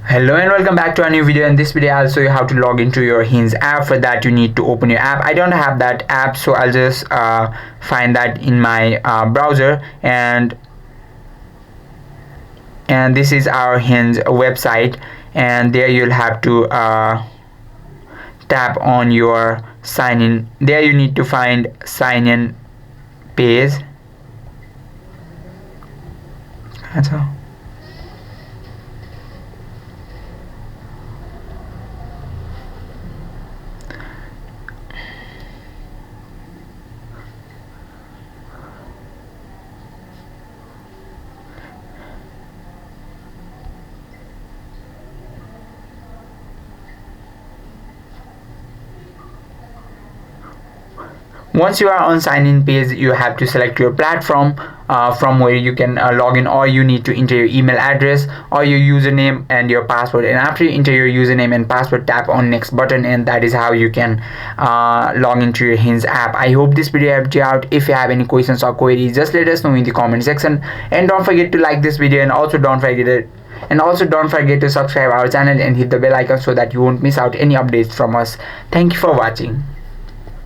Hello and welcome back to a new video. In this video I'll show you how to log into your Hinge app. For that you need to open your app. I don't have that app, so I'll just find that in my browser, and this is our Hinge website, and there you'll have to tap on your sign in. There you need to find sign in page. That's all. Once you are on sign in page, you have to select your platform from where you can log in, or you need to enter your email address or your username and your password. And after you enter your username and password, tap on next button, and that is how you can log into your Hinge app. I hope this video helped you out. If you have any questions or queries, just let us know in the comment section, and don't forget to like this video, and also don't forget to subscribe our channel and hit the bell icon so that you won't miss out any updates from us. Thank you for watching.